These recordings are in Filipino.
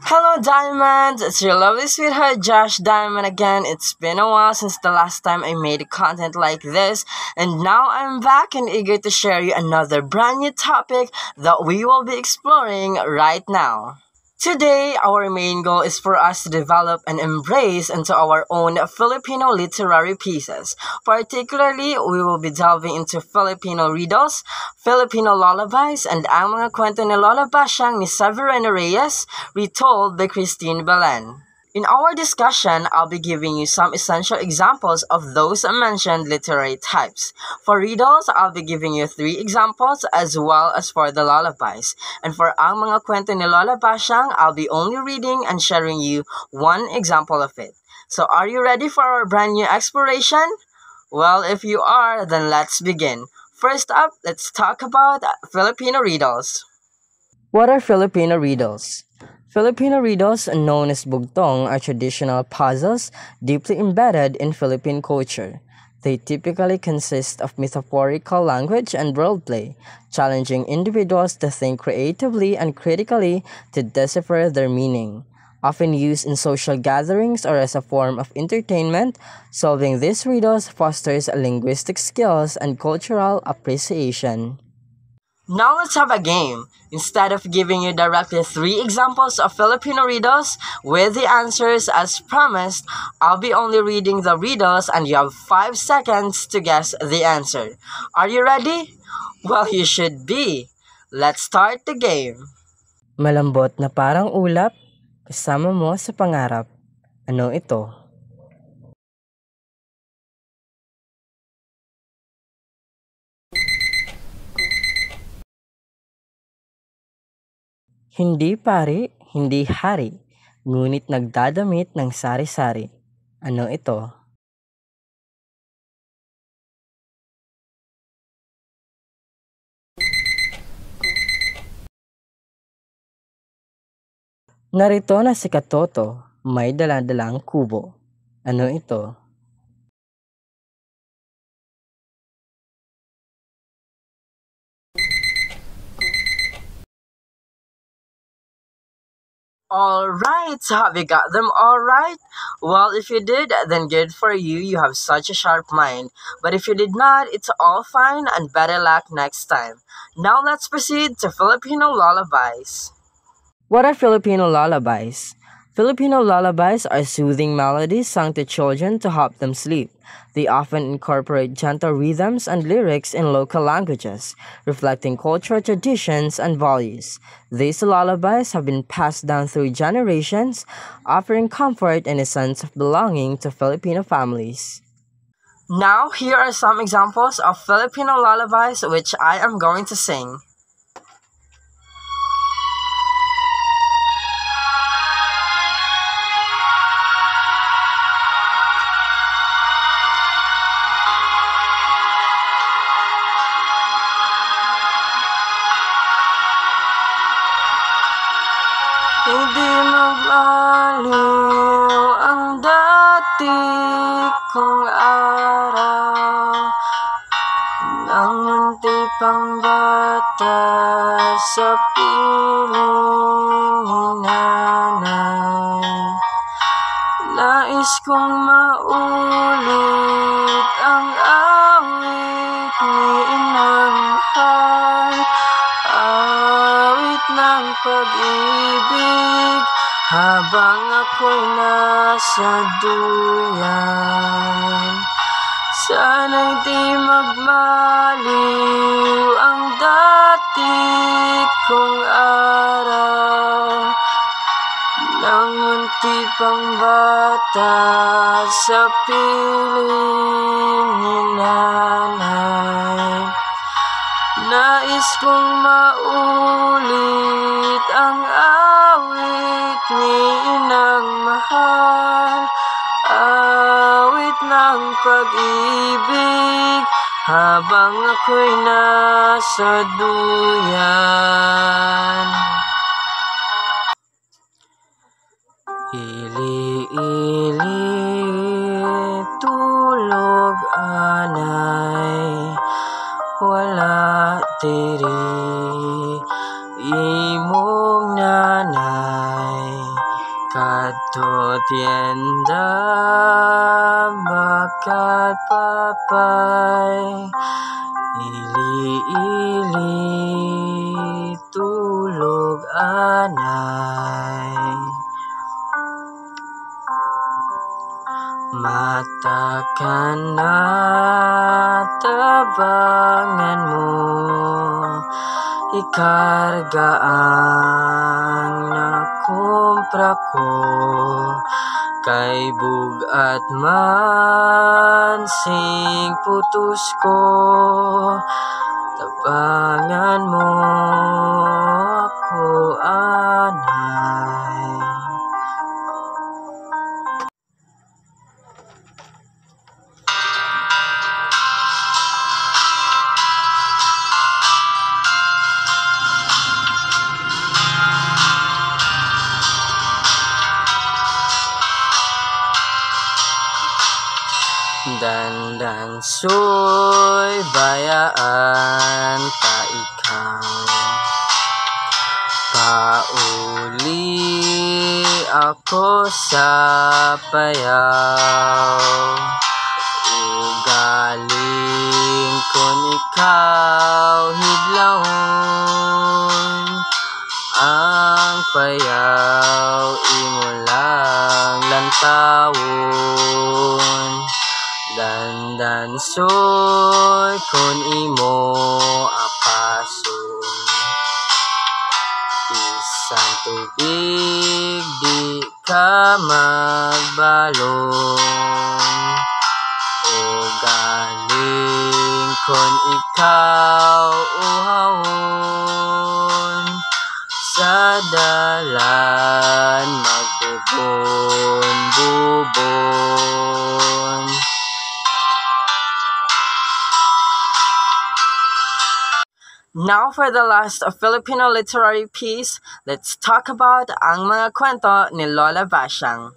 Hello, Diamonds! It's your lovely sweetheart, Josh Diamond again. It's been a while since the last time I made content like this, and now I'm back and eager to share you another brand new topic that we will be exploring right now. Today, our main goal is for us to develop and embrace into our own Filipino literary pieces. Particularly, we will be delving into Filipino riddles, Filipino lullabies, and ang mga kwento ni Lola Basyang ni Severino Reyes, retold by Christine Belen. In our discussion, I'll be giving you some essential examples of those mentioned literary types. For riddles, I'll be giving you 3 examples as well as for the lullabies. And for ang mga kwento ni Lola Basyang, I'll be only reading and sharing you 1 example of it. So are you ready for our brand new exploration? Well, if you are, then let's begin. First up, let's talk about Filipino riddles. What are Filipino riddles? Filipino riddles, known as bugtong, are traditional puzzles deeply embedded in Philippine culture. They typically consist of metaphorical language and wordplay, challenging individuals to think creatively and critically to decipher their meaning. Often used in social gatherings or as a form of entertainment, solving these riddles fosters linguistic skills and cultural appreciation. Now let's have a game. Instead of giving you directly 3 examples of Filipino riddles with the answers as promised, I'll be only reading the riddles and you have 5 seconds to guess the answer. Are you ready? Well, you should be. Let's start the game. Malambot na parang ulap, kasama mo sa pangarap. Ano ito? Hindi pari, hindi hari, ngunit nagdadamit ng sari-sari. Ano ito? Narito na si Katoto, may dala-dalang kubo. Ano ito? Alright, so have you got them all right? Well, if you did, then good for you. You have such a sharp mind. But if you did not, it's all fine and better luck next time. Now let's proceed to Filipino lullabies. What are Filipino lullabies? Filipino lullabies are soothing melodies sung to children to help them sleep. They often incorporate gentle rhythms and lyrics in local languages, reflecting cultural traditions and values. These lullabies have been passed down through generations, offering comfort and a sense of belonging to Filipino families. Now, here are some examples of Filipino lullabies which I am going to sing. Hindi magbaliw ang dati kong araw nang munti pang bata sa piling ni nanay. Nais kong maulit ang awit ni inang mahal, awit ng pag-ibig habang ako'y nasa duyan. Sana'y di magmaliw ang dati kong araw nang munti pang bata sa piling ni nanay. Nais kong maulit ang awit ni inang mahal, awit ng pag-ibig habang ako'y nasa duyan. Ili-ili, tulog anay, wala diri imong nanay. Kadto tienda bakat papay, ili-ili tulog anay. Mata ka na tabangan mo, ikarga ang nakumpra ko, kay bugat mansing putus ko, tabangan mo ako anay. Dandan so'y bayaan pa ikaw, pauli ako sa payaw, ugaling kon ikaw hidlahon, ang payaw imo lang lantawon. Dandan so'y kon imo apason, isang tubig di ka magbalong, o galing kon ikaw uhawon, sa dalan magbubon-bubon. Now for the last Filipino literary piece, let's talk about ang mga kwento ni Lola Basyang.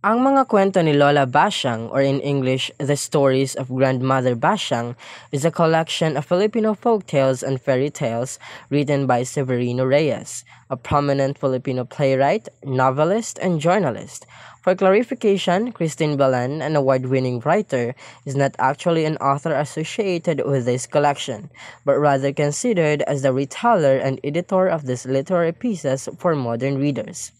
Ang mga kwento ni Lola Basyang, or in English, The Stories of Grandmother Basyang, is a collection of Filipino folktales and fairy tales written by Severino Reyes, a prominent Filipino playwright, novelist, and journalist. For clarification, Christine Belen, an award-winning writer, is not actually an author associated with this collection, but rather considered as the reteller and editor of these literary pieces for modern readers.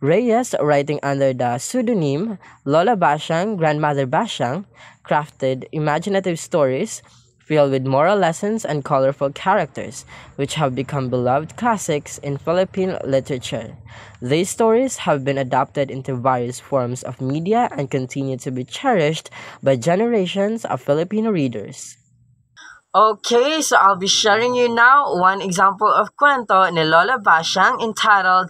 Reyes, writing under the pseudonym Lola Basyang, Grandmother Basyang, crafted imaginative stories filled with moral lessons and colorful characters, which have become beloved classics in Philippine literature. These stories have been adapted into various forms of media and continue to be cherished by generations of Filipino readers. Okay, so I'll be sharing you now one example of kwento ni Lola Basyang entitled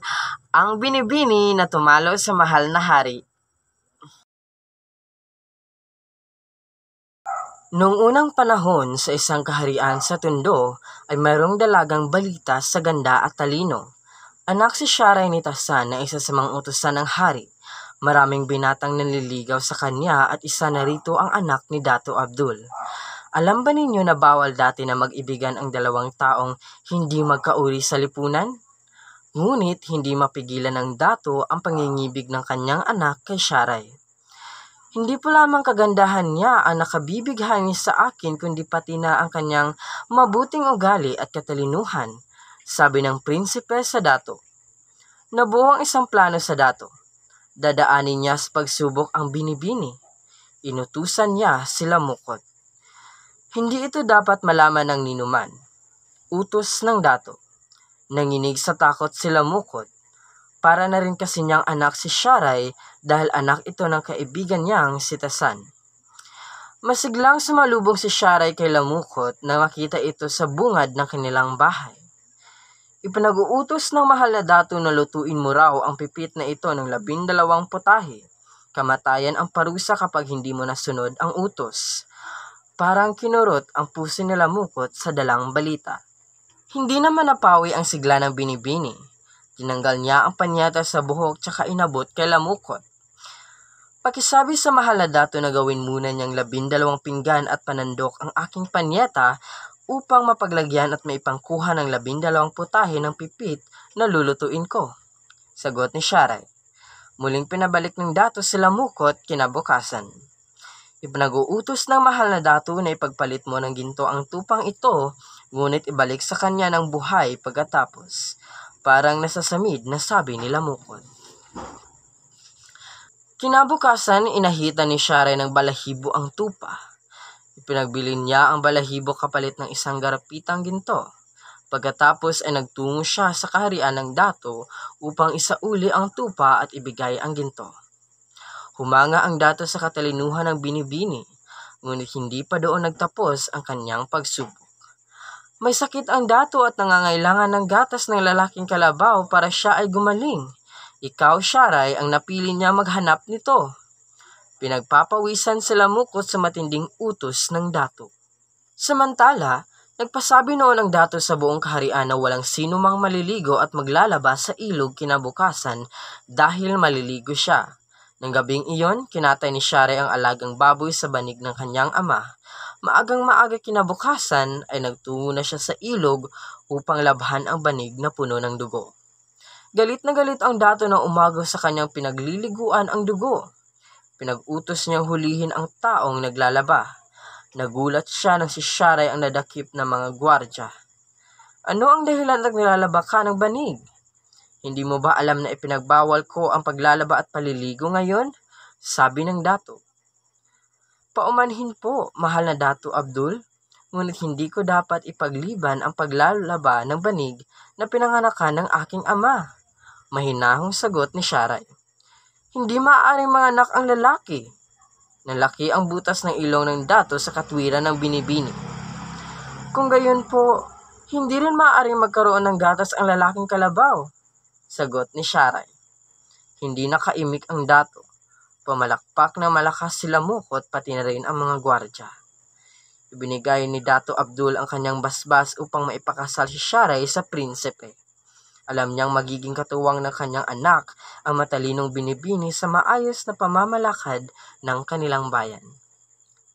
Ang Binibini na Tumalo sa Mahal na Hari. Noong unang panahon sa isang kaharian sa Tondo ay mayroong dalagang balita sa ganda at talino. Anak si Sharay ni Tasan na isa sa mga utusan ng hari. Maraming binatang nanliligaw sa kanya at isa na rito ang anak ni Dato Abdul. Alam ba ninyo na bawal dati na mag-ibigan ang dalawang taong hindi magkauri sa lipunan? Ngunit hindi mapigilan ng Dato ang pangingibig ng kanyang anak kay Sharay. Hindi po lamang kagandahan niya ang nakabibighan niya sa akin kundi pati na ang kanyang mabuting ugali at katalinuhan, sabi ng prinsipe sa Dato. Nabuo ang isang plano sa Dato. Dadaanin niya sa pagsubok ang binibini. Inutusan niya sila Mukot. Hindi ito dapat malaman ng ninuman. Utos ng Dato. Nanginig sa takot sila Mukot. Para na rin kasi niyang anak si Sharay dahil anak ito ng kaibigan niyang si Tasan. Masiglang sumalubong si Sharay kay Lamukot na makita ito sa bungad ng kanilang bahay. Ipinag-uutos ng mahal na Dato na lutuin mo raw ang pipit na ito ng 12 putahe. Kamatayan ang parusa kapag hindi mo nasunod ang utos. Parang kinurot ang puso ni Lamukot sa dalang balita. Hindi naman napawi ang sigla ng binibini. Tinanggal niya ang panyata sa buhok tsaka inabot kay Lamukot. Pakisabi sa mahal na Dato na gawin muna niyang 12 pinggan at panandok ang aking panyeta upang mapaglagyan at maipangkuha ng 12 putahe ng pipit na lulutuin ko. Sagot ni Sharay. Muling pinabalik ng dato sila Mukot kinabukasan. Ipinag-uutos ng mahal na dato na ipagpalit mo ng ginto ang tupang ito, ngunit ibalik sa kanya ng buhay pagkatapos. Parang nasasamid na sabi nila Mukot. Kinabukasan, inahitan ni Sharay ng balahibo ang tupa. Ipinagbili niya ang balahibo kapalit ng isang garapitang ginto. Pagkatapos ay nagtungo siya sa kaharian ng dato upang isauli ang tupa at ibigay ang ginto. Humanga ang dato sa katalinuhan ng binibini, ngunit hindi pa doon nagtapos ang kanyang pagsubok. May sakit ang dato at nangangailangan ng gatas ng lalaking kalabaw para siya ay gumaling. Ikaw, Sharay, ang napili niya maghanap nito. Pinagpapawisan sila Mukot sa matinding utos ng dato. Samantala, nagpasabi noon ang dato sa buong kaharian na walang sino mang maliligo at maglalaba sa ilog kinabukasan dahil maliligo siya. Nang gabing iyon, kinatay ni Sharay ang alagang baboy sa banig ng kanyang ama. Maagang maaga kinabukasan ay nagtungo na siya sa ilog upang labhan ang banig na puno ng dugo. Galit na galit ang dato na umagaw sa kanyang pinagliliguan ang dugo. Pinag-utos niyang hulihin ang taong naglalaba. Nagulat siya nang si Sharay ang nadakip ng mga gwardya. Ano ang dahilan ng nilalaba ka ng banig? Hindi mo ba alam na ipinagbawal ko ang paglalaba at paliligo ngayon? Sabi ng dato. Paumanhin po, mahal na Dato Abdul, ngunit hindi ko dapat ipagliban ang paglalaba ng banig na pinanganakan ng aking ama. Mahinahong sagot ni Sharay. Hindi maaaring manganak ang lalaki. Nalaki ang butas ng ilong ng dato sa katwiran ng binibini. Kung gayon po, hindi rin maaaring magkaroon ng gatas ang lalaking kalabaw, sagot ni Sharay. Hindi nakaimik ang dato. Pumalakpak na malakas sila Mukot pati na rin ang mga gwardya. Ibinigay ni Dato Abdul ang kanyang basbas upang maipakasal si Sharay sa prinsipe. Alam niyang magiging katuwang ng kanyang anak ang matalinong binibini sa maayos na pamamalakad ng kanilang bayan.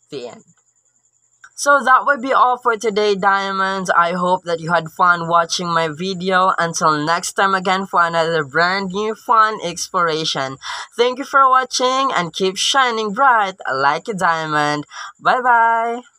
The end. So that would be all for today, Diamonds. I hope that you had fun watching my video. Until next time again for another brand new fun exploration. Thank you for watching and keep shining bright like a diamond. Bye-bye.